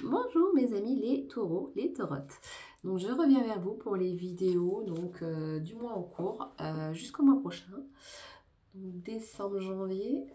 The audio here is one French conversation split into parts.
Bonjour mes amis les taureaux, les taurotes. Donc je reviens vers vous pour les vidéos du mois en cours jusqu'au mois prochain, donc décembre, janvier.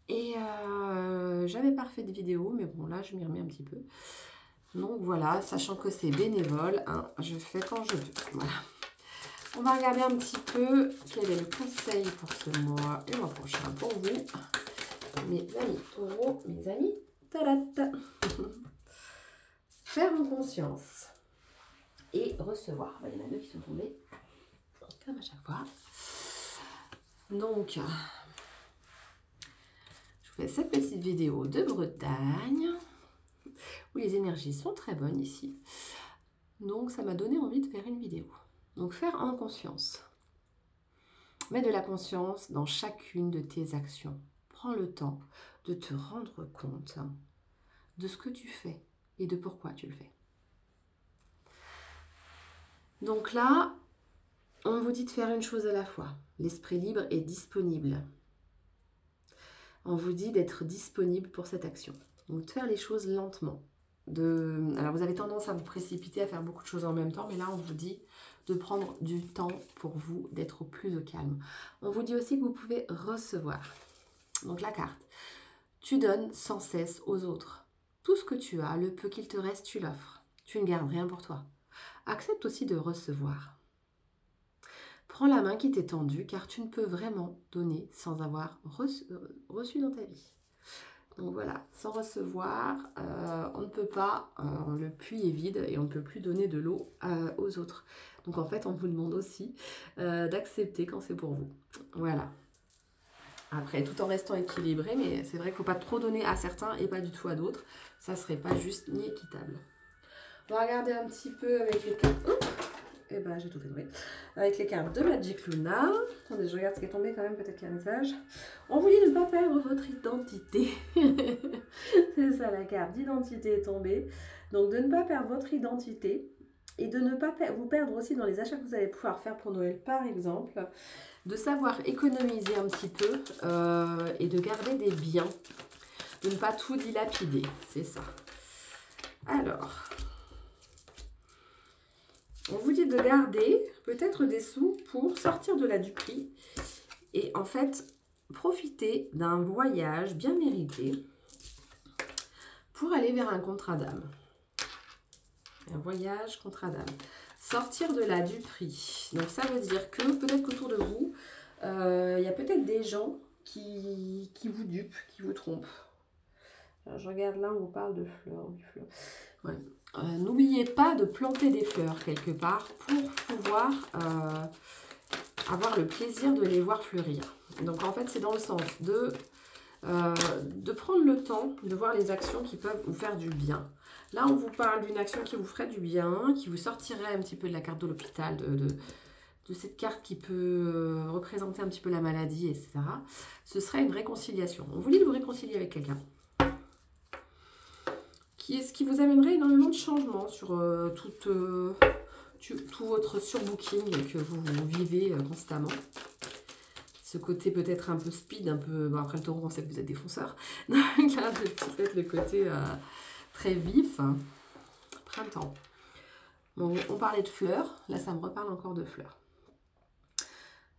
Et j'avais pas refait de vidéo, mais bon là je m'y remets un petit peu. Donc voilà, sachant que c'est bénévole, hein, je fais quand je veux. Voilà. On va regarder un petit peu quel est le conseil pour ce mois et le mois prochain pour vous, mes amis taureaux, mes amis tarates. Faire en conscience et recevoir. Il y en a deux qui sont tombés, comme à chaque fois. Donc, je vous fais cette petite vidéo de Bretagne, où les énergies sont très bonnes ici. Donc, ça m'a donné envie de faire une vidéo. Donc, faire en conscience. Mets de la conscience dans chacune de tes actions. Prends le temps de te rendre compte de ce que tu fais et de pourquoi tu le fais. Donc là, on vous dit de faire une chose à la fois. L'esprit libre est disponible. On vous dit d'être disponible pour cette action. Donc de faire les choses lentement. Alors vous avez tendance à vous précipiter, à faire beaucoup de choses en même temps, mais là on vous dit de prendre du temps pour vous, d'être au plus au calme. On vous dit aussi que vous pouvez recevoir. Donc la carte. Tu donnes sans cesse aux autres. Tout ce que tu as, le peu qu'il te reste, tu l'offres. Tu ne gardes rien pour toi. Accepte aussi de recevoir. Prends la main qui t'est tendue car tu ne peux vraiment donner sans avoir reçu dans ta vie. Donc voilà, sans recevoir, on ne peut pas, le puits est vide et on ne peut plus donner de l'eau aux autres. Donc en fait, on vous demande aussi d'accepter quand c'est pour vous. Voilà. Après, tout en restant équilibré, mais c'est vrai qu'il ne faut pas trop donner à certains et pas du tout à d'autres. Ça ne serait pas juste ni équitable. On va regarder un petit peu avec les cartes. Et ben j'ai tout fait tomber. Avec les cartes de Magic Luna. Attendez, je regarde ce qui est tombé quand même, peut-être qu'il y a un message. On vous dit de ne pas perdre votre identité. C'est ça la carte d'identité est tombée. Donc de ne pas perdre votre identité. Et de ne pas vous perdre aussi dans les achats que vous allez pouvoir faire pour Noël par exemple. De savoir économiser un petit peu et de garder des biens. De ne pas tout dilapider, c'est ça. Alors... on vous dit de garder peut-être des sous pour sortir de la duperie et en fait profiter d'un voyage bien mérité pour aller vers un contrat d'âme. Un voyage contrat d'âme. Sortir de la duperie. Donc ça veut dire que peut-être qu'autour de vous, il y a peut-être des gens qui vous dupent, qui vous trompent. Alors, je regarde là, on vous parle de fleurs. Ouais. N'oubliez pas de planter des fleurs quelque part pour pouvoir avoir le plaisir de les voir fleurir. Donc en fait, c'est dans le sens de prendre le temps de voir les actions qui peuvent vous faire du bien. Là, on vous parle d'une action qui vous ferait du bien, qui vous sortirait un petit peu de la carte de l'hôpital, de cette carte qui peut représenter un petit peu la maladie, etc. Ce serait une réconciliation. On vous dit de vous réconcilier avec quelqu'un. Ce qui vous amènerait énormément de changements sur tout votre surbooking que vous vivez constamment. Ce côté peut-être un peu speed, un peu... Bon, après le taureau, on sait que vous êtes des fonceurs. Donc là, peut-être le côté très vif. Printemps. Bon, on parlait de fleurs. Là, ça me reparle encore de fleurs.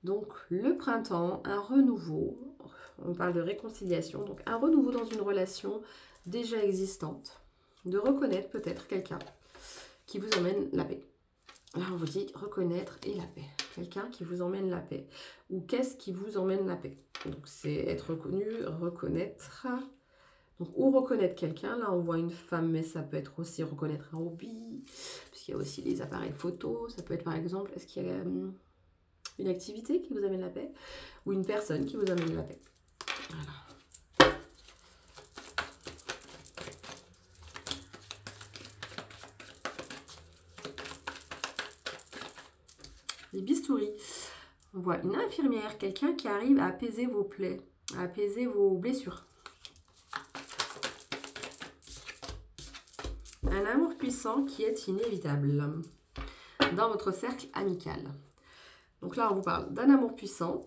Donc, le printemps, un renouveau. On parle de réconciliation. Donc, un renouveau dans une relation déjà existante. De reconnaître peut-être quelqu'un qui vous emmène la paix. Là, on vous dit reconnaître et la paix. Quelqu'un qui vous emmène la paix. Ou qu'est-ce qui vous emmène la paix? Donc, c'est être reconnu, reconnaître. Donc, ou reconnaître quelqu'un. Là, on voit une femme, mais ça peut être aussi reconnaître un hobby. Parce qu'il y a aussi les appareils photo. Ça peut être, par exemple, est-ce qu'il y a une activité qui vous amène la paix? Ou une personne qui vous amène la paix. Voilà. Les bistouris. On voit une infirmière, quelqu'un qui arrive à apaiser vos plaies, à apaiser vos blessures. Un amour puissant qui est inévitable dans votre cercle amical. Donc là, on vous parle d'un amour puissant,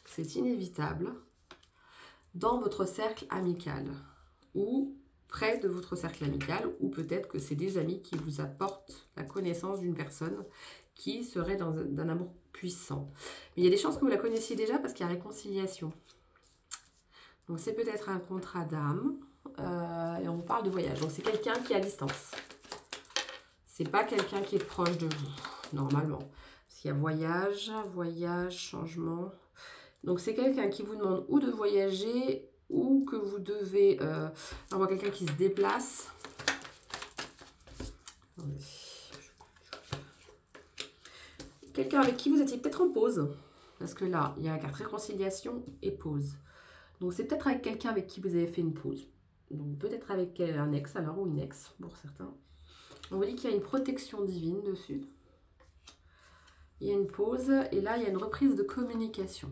c'est inévitable, dans votre cercle amical. Ou près de votre cercle amical, ou peut-être que c'est des amis qui vous apportent la connaissance d'une personne qui serait d'un amour puissant. Mais il y a des chances que vous la connaissiez déjà parce qu'il y a réconciliation. Donc c'est peut-être un contrat d'âme, et on vous parle de voyage. Donc c'est quelqu'un qui est à distance. C'est pas quelqu'un qui est proche de vous, normalement. Parce qu'il y a voyage, changement. Donc c'est quelqu'un qui vous demande ou de voyager, ou que vous devez avoir quelqu'un qui se déplace. Quelqu'un avec qui vous étiez peut-être en pause. Parce que là, il y a la carte réconciliation et pause. Donc c'est peut-être avec quelqu'un avec qui vous avez fait une pause. Donc peut-être avec un ex alors, ou une ex pour certains. On vous dit qu'il y a une protection divine dessus. Il y a une pause et là il y a une reprise de communication.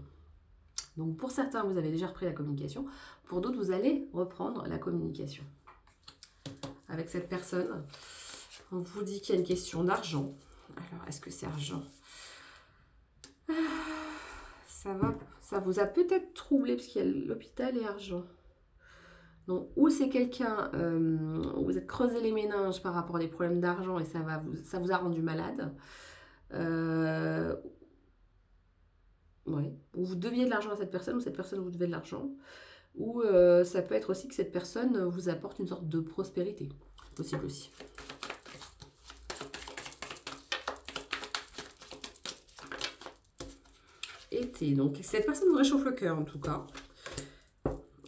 Donc pour certains vous avez déjà repris la communication. Pour d'autres vous allez reprendre la communication. Avec cette personne, on vous dit qu'il y a une question d'argent. Alors est-ce que c'est argent ? Ça vous a peut-être troublé parce qu'il y a l'hôpital et argent. Donc, ou c'est quelqu'un où vous êtes creusé les méninges par rapport à des problèmes d'argent et ça vous a rendu malade. Ouais. Ou vous deviez de l'argent à cette personne, ou cette personne vous devait de l'argent. Ou ça peut être aussi que cette personne vous apporte une sorte de prospérité. C'est possible aussi. Été. Donc, cette personne vous réchauffe le cœur en tout cas.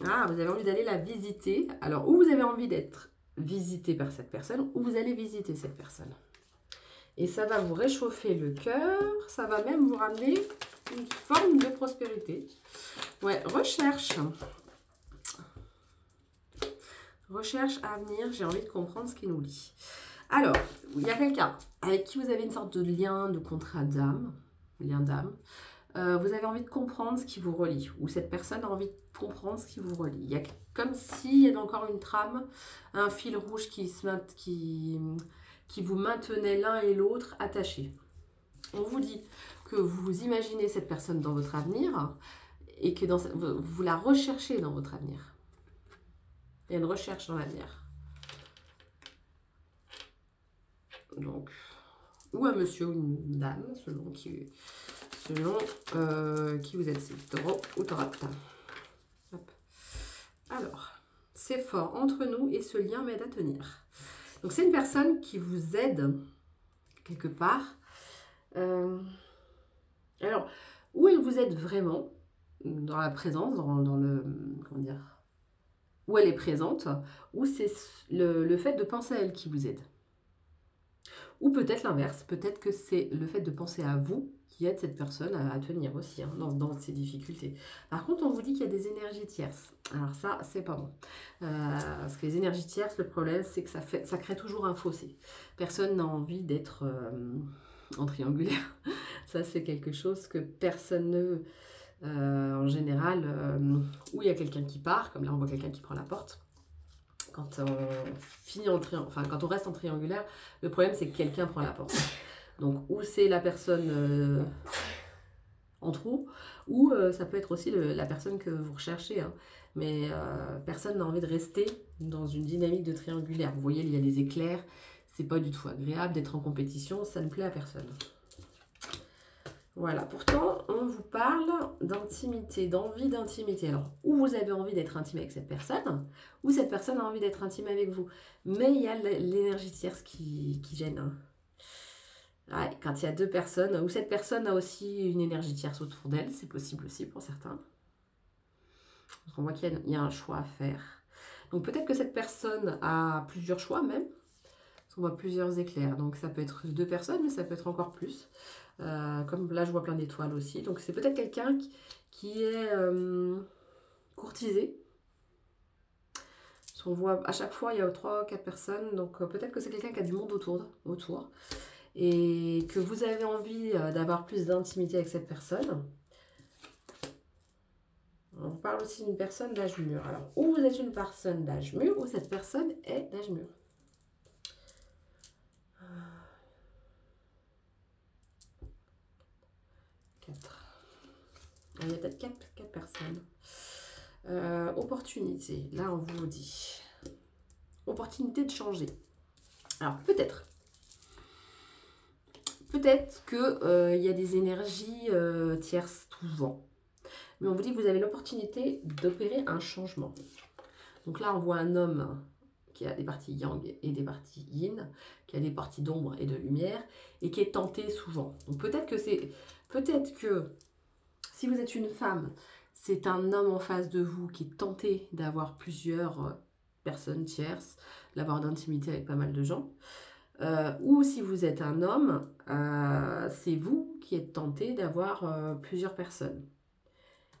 Ah, vous avez envie d'aller la visiter. Alors, ou vous avez envie d'être visité par cette personne, ou vous allez visiter cette personne. Et ça va vous réchauffer le cœur. Ça va même vous ramener une forme de prospérité. Ouais, recherche. Recherche à venir. J'ai envie de comprendre ce qui nous lie. Alors, il y a quelqu'un avec qui vous avez une sorte de lien, de contrat d'âme. Lien d'âme. Vous avez envie de comprendre ce qui vous relie, ou cette personne a envie de comprendre ce qui vous relie. Il y a comme s'il y avait encore une trame, un fil rouge qui vous maintenait l'un et l'autre attachés. On vous dit que vous imaginez cette personne dans votre avenir et que vous la recherchez dans votre avenir. Il y a une recherche dans l'avenir. Donc, ou un monsieur ou une dame, selon qui vous êtes, c'est taureau ou taurate. Alors, c'est fort entre nous et ce lien m'aide à tenir. Donc, c'est une personne qui vous aide quelque part. Alors, où elle vous aide vraiment, dans la présence, dans le... Comment dire ? Où elle est présente, ou c'est le fait de penser à elle qui vous aide. Ou peut-être l'inverse, peut-être que c'est le fait de penser à vous qui aide cette personne à tenir aussi dans ses difficultés. Par contre, on vous dit qu'il y a des énergies tierces. Alors ça, c'est pas bon. Parce que les énergies tierces, le problème, c'est que ça crée toujours un fossé. Personne n'a envie d'être en triangulaire. Ça, c'est quelque chose que personne ne veut. En général, où il y a quelqu'un qui part, comme là, on voit quelqu'un qui prend la porte. Quand on reste en triangulaire, le problème c'est que quelqu'un prend la porte. Donc, ou c'est la personne en trou, ou ça peut être aussi la personne que vous recherchez. Hein. Mais personne n'a envie de rester dans une dynamique de triangulaire. Vous voyez, il y a des éclairs, c'est pas du tout agréable d'être en compétition, ça ne plaît à personne. Voilà, pourtant, on vous parle d'intimité, d'envie d'intimité. Alors, ou vous avez envie d'être intime avec cette personne, ou cette personne a envie d'être intime avec vous. Mais il y a l'énergie tierce qui gêne. Hein. Ouais, quand il y a deux personnes, ou cette personne a aussi une énergie tierce autour d'elle, c'est possible aussi pour certains. On voit qu'il y a un choix à faire. Donc peut-être que cette personne a plusieurs choix même. On voit plusieurs éclairs. Donc ça peut être deux personnes, mais ça peut être encore plus. Comme là, je vois plein d'étoiles aussi. Donc c'est peut-être quelqu'un qui est courtisé. On voit à chaque fois, il y a 3 ou 4 personnes. Donc peut-être que c'est quelqu'un qui a du monde autour. Et que vous avez envie d'avoir plus d'intimité avec cette personne. On parle aussi d'une personne d'âge mûr. Alors, ou vous êtes une personne d'âge mûr, ou cette personne est d'âge mûr. Il y a peut-être 4 personnes. Opportunité, là on vous dit. opportunité de changer. Alors peut-être qu'il y a des énergies tierces tout vent. Mais on vous dit que vous avez l'opportunité d'opérer un changement. Donc là, on voit un homme qui a des parties yang et des parties yin, qui a des parties d'ombre et de lumière, et qui est tenté souvent. Donc peut-être que si vous êtes une femme, c'est un homme en face de vous qui est tenté d'avoir plusieurs personnes tierces, d'avoir d'intimité avec pas mal de gens. Ou si vous êtes un homme, c'est vous qui êtes tenté d'avoir plusieurs personnes.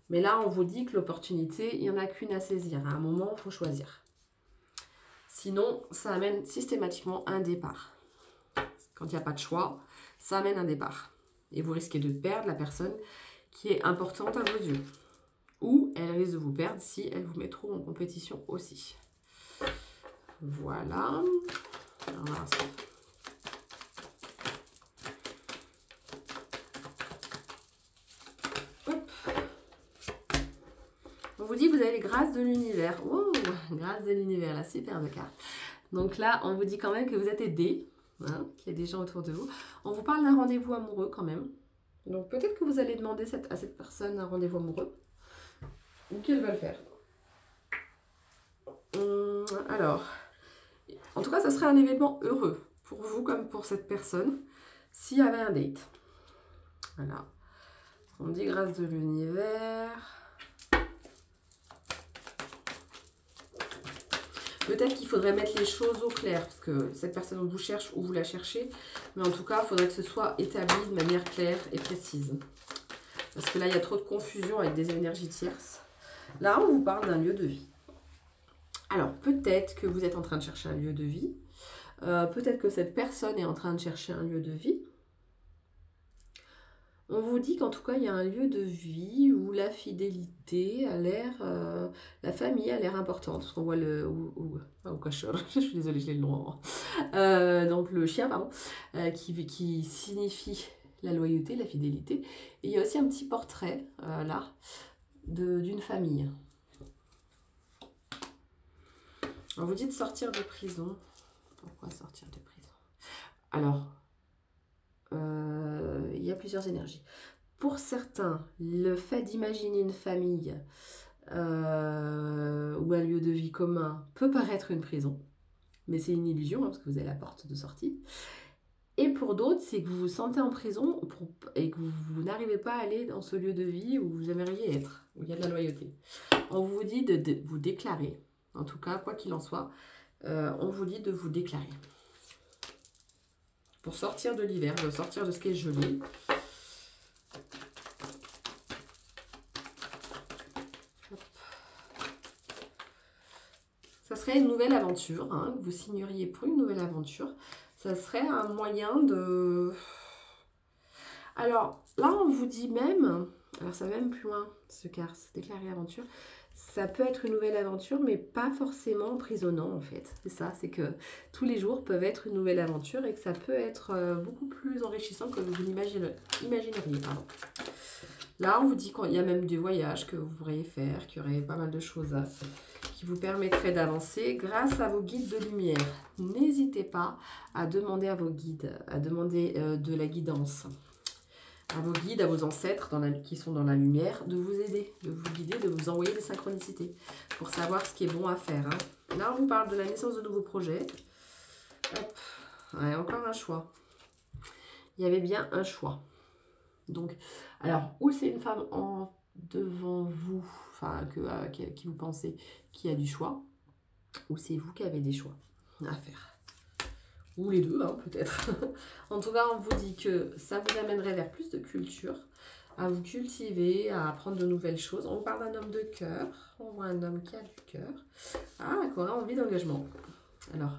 Mais là, on vous dit que l'opportunité, il n'y en a qu'une à saisir. À un moment, il faut choisir. Sinon, ça amène systématiquement un départ. Quand il n'y a pas de choix, ça amène un départ. Et vous risquez de perdre la personne qui est importante à vos yeux. Ou elle risque de vous perdre si elle vous met trop en compétition aussi. Voilà. Alors, on vous dit que vous avez les grâces de l'univers. Oh, grâce de l'univers, la superbe carte. Donc là, on vous dit quand même que vous êtes aidé, hein, qu'il y a des gens autour de vous. On vous parle d'un rendez-vous amoureux quand même. Donc peut-être que vous allez demander à cette personne un rendez-vous amoureux. Ou qu'elle va le faire. Alors, en tout cas, ça serait un événement heureux pour vous comme pour cette personne s'il y avait un date. Voilà. On dit grâce de l'univers. Peut-être qu'il faudrait mettre les choses au clair, parce que cette personne vous cherche ou vous la cherchez. Mais en tout cas, il faudrait que ce soit établi de manière claire et précise. Parce que là, il y a trop de confusion avec des énergies tierces. Là, on vous parle d'un lieu de vie. Alors, peut-être que vous êtes en train de chercher un lieu de vie. Peut-être que cette personne est en train de chercher un lieu de vie. On vous dit qu'en tout cas, il y a un lieu de vie où la fidélité a l'air, la famille a l'air importante. Parce qu'on voit je suis désolée, je l'ai le nom. Donc le chien, pardon, qui signifie la loyauté, la fidélité. Et il y a aussi un petit portrait, là, d'une famille. On vous dit de sortir de prison. Pourquoi sortir de prison? Alors, il y a plusieurs énergies. Pour certains, le fait d'imaginer une famille ou un lieu de vie commun peut paraître une prison, mais c'est une illusion, hein, parce que vous avez la porte de sortie. Et pour d'autres, c'est que vous vous sentez en prison et que vous n'arrivez pas à aller dans ce lieu de vie où vous aimeriez être, où il y a de la loyauté. On vous dit de vous déclarer. En tout cas, quoi qu'il en soit, on vous dit de vous déclarer. Pour sortir de l'hiver, de sortir de ce qui est gelé. Ça serait une nouvelle aventure, hein, vous signeriez pour une nouvelle aventure. Ça serait un moyen de... Alors, là, on vous dit même... Alors, ça va même plus loin, ce quart, se déclarer aventure. Ça peut être une nouvelle aventure, mais pas forcément emprisonnant, en fait. C'est ça, c'est que tous les jours peuvent être une nouvelle aventure et que ça peut être beaucoup plus enrichissant que vous l'imagineriez. Là, on vous dit qu'il y a même des voyages que vous pourriez faire, qu'il y aurait pas mal de choses qui vous permettraient d'avancer grâce à vos guides de lumière. N'hésitez pas à demander à vos guides, à demander de la guidance à vos guides, à vos ancêtres qui sont dans la lumière, de vous aider, de vous guider, de vous envoyer des synchronicités pour savoir ce qui est bon à faire. Hein. Là, on vous parle de la naissance de nouveaux projets. Hop. Ouais, encore un choix. Il y avait bien un choix. Donc, alors, ou c'est une femme devant vous, enfin, qui vous pensez qui a du choix, ou c'est vous qui avez des choix à faire. Ou les deux, hein, peut-être. En tout cas, on vous dit que ça vous amènerait vers plus de culture, à vous cultiver, à apprendre de nouvelles choses. On parle d'un homme de cœur. On voit un homme qui a du cœur. Ah, qu'on a envie d'engagement. Alors,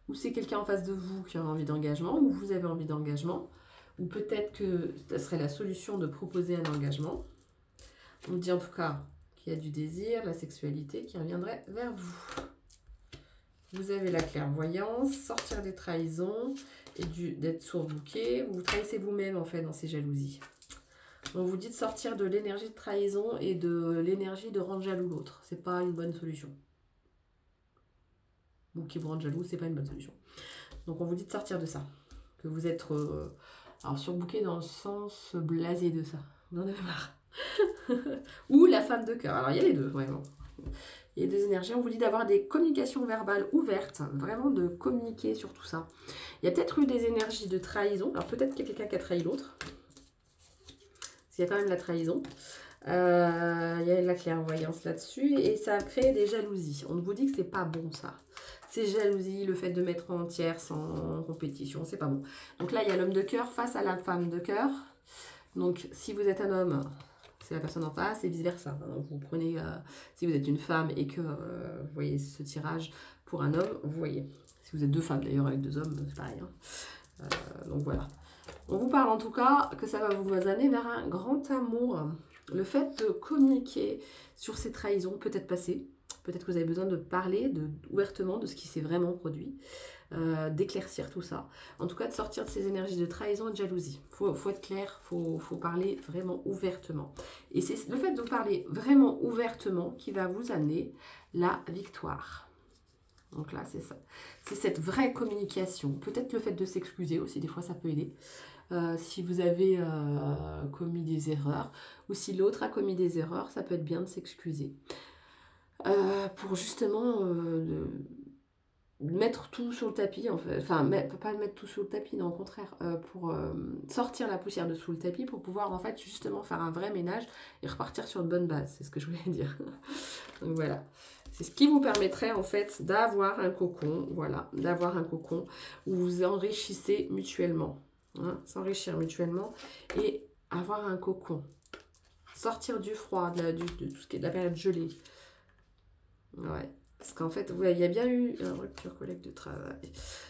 ou c'est quelqu'un en face de vous qui a envie d'engagement, ou vous avez envie d'engagement, ou peut-être que ça serait la solution de proposer un engagement. On dit en tout cas qu'il y a du désir, la sexualité qui reviendrait vers vous. Vous avez la clairvoyance, sortir des trahisons et d'être surbooké. Vous trahissez vous-même en fait dans ces jalousies. On vous dit de sortir de l'énergie de trahison et de l'énergie de rendre jaloux l'autre. C'est pas une bonne solution. ou qui vous rendent jaloux, c'est pas une bonne solution. Donc on vous dit de sortir de ça. Que vous êtes alors surbooké dans le sens blasé de ça. Vous en avez marre. Ou la femme de cœur. Alors il y a les deux, vraiment. Il y a des énergies. On vous dit d'avoir des communications verbales ouvertes. Vraiment de communiquer sur tout ça. Il y a peut-être eu des énergies de trahison. Alors peut-être qu'il y a quelqu'un qui a trahi l'autre. Parce qu'il y a quand même la trahison. Il y a la clairvoyance là-dessus. Et ça a créé des jalousies. On vous dit que c'est pas bon ça. C'est jalousie, le fait de mettre en tierce, en compétition, c'est pas bon. Donc là, il y a l'homme de cœur face à la femme de cœur. Donc, si vous êtes un homme, c'est la personne en face et vice-versa. Vous prenez, si vous êtes une femme et que vous voyez ce tirage pour un homme, vous voyez. Si vous êtes deux femmes d'ailleurs avec deux hommes, c'est pareil. Hein. Donc voilà. On vous parle en tout cas que ça va vous amener vers un grand amour. Le fait de communiquer sur ces trahisons peut être passé. Peut-être que vous avez besoin de parler ouvertement de ce qui s'est vraiment produit, d'éclaircir tout ça. En tout cas, de sortir de ces énergies de trahison et de jalousie. Il faut être clair, faut parler vraiment ouvertement. Et c'est le fait de parler vraiment ouvertement qui va vous amener la victoire. Donc là, c'est ça. C'est cette vraie communication. Peut-être le fait de s'excuser aussi, des fois, ça peut aider. Si vous avez commis des erreurs, ou si l'autre a commis des erreurs, ça peut être bien de s'excuser. Pour justement mettre tout sur le tapis, en fait. Enfin, pas mettre tout sur le tapis, non, au contraire, pour sortir la poussière de sous le tapis, pour pouvoir en fait justement faire un vrai ménage et repartir sur de bonnes bases, c'est ce que je voulais dire. Donc voilà, c'est ce qui vous permettrait en fait d'avoir un cocon, voilà, d'avoir un cocon où vous enrichissez mutuellement, hein, s'enrichir mutuellement et avoir un cocon, sortir du froid, de tout ce qui est de la période gelée. Ouais, parce qu'en fait, ouais, il y a bien eu une rupture collègue de travail.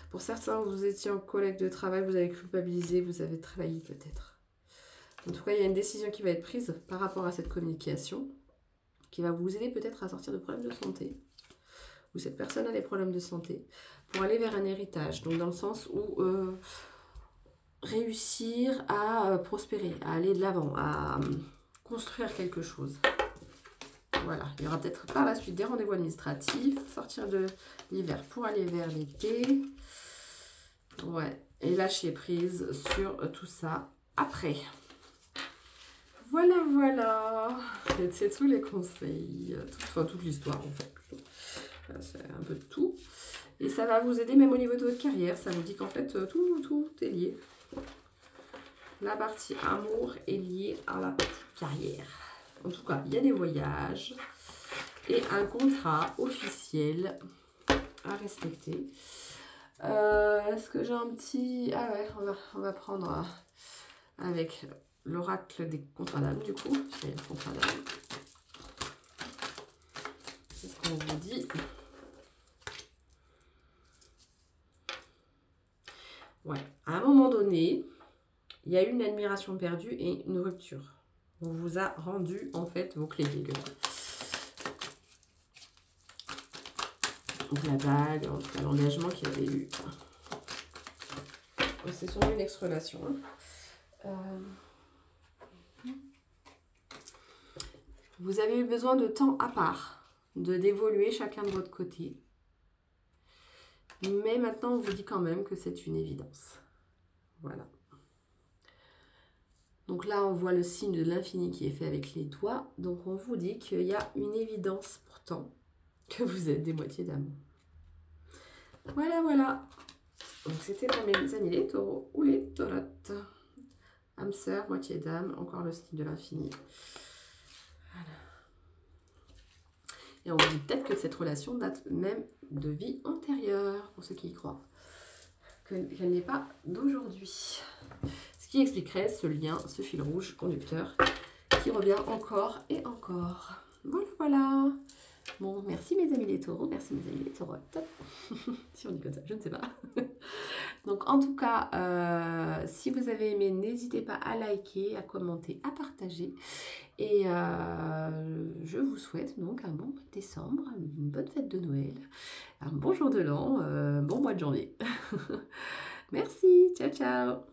Pour certains, vous étiez en collègue de travail, vous avez culpabilisé, vous avez trahi peut-être. En tout cas, il y a une décision qui va être prise par rapport à cette communication, qui va vous aider peut-être à sortir de problèmes de santé, ou cette personne a des problèmes de santé, pour aller vers un héritage. Donc dans le sens où réussir à prospérer, à aller de l'avant, à construire quelque chose. Voilà, il y aura peut-être par la suite des rendez-vous administratifs, sortir de l'hiver pour aller vers l'été. Ouais, et lâcher prise sur tout ça après. Voilà, voilà. C'est tous les conseils, toute l'histoire en fait. C'est un peu de tout. Et ça va vous aider même au niveau de votre carrière. Ça vous dit qu'en fait, tout est lié. La partie amour est liée à la partie carrière. En tout cas, il y a des voyages et un contrat officiel à respecter. Est-ce que j'ai un petit... Ah ouais, on va prendre avec l'oracle des contrats d'âme, du coup. Il y a le contrat d'âme. C'est ce qu'on vous dit. Ouais, à un moment donné, il y a eu une admiration perdue et une rupture. On vous a rendu, en fait, vos clés quelque part. Donc la bague, en tout cas l'engagement qu'il y avait eu. C'est sur une ex-relation. Vous avez eu besoin de temps à part, d'évoluer chacun de votre côté. Mais maintenant, on vous dit quand même que c'est une évidence. Voilà. Donc là, on voit le signe de l'infini qui est fait avec les doigts. Donc on vous dit qu'il y a une évidence pourtant que vous êtes des moitiés d'amour. Voilà, voilà. Donc c'était pour mes amis les taureaux ou les taurettes. Âme sœur, moitié d'âme, encore le signe de l'infini. Voilà. Et on vous dit peut-être que cette relation date même de vie antérieure, pour ceux qui y croient. Qu'elle n'est pas d'aujourd'hui. Ce qui expliquerait ce lien, ce fil rouge conducteur qui revient encore et encore. Voilà, voilà. Bon, merci mes amis les taureaux, merci mes amis les taurettes. Si on dit comme ça, je ne sais pas. Donc en tout cas, si vous avez aimé, n'hésitez pas à liker, à commenter, à partager. Et je vous souhaite donc un bon mois de décembre, une bonne fête de Noël, un bon jour de l'an, bon mois de janvier. Merci, ciao ciao.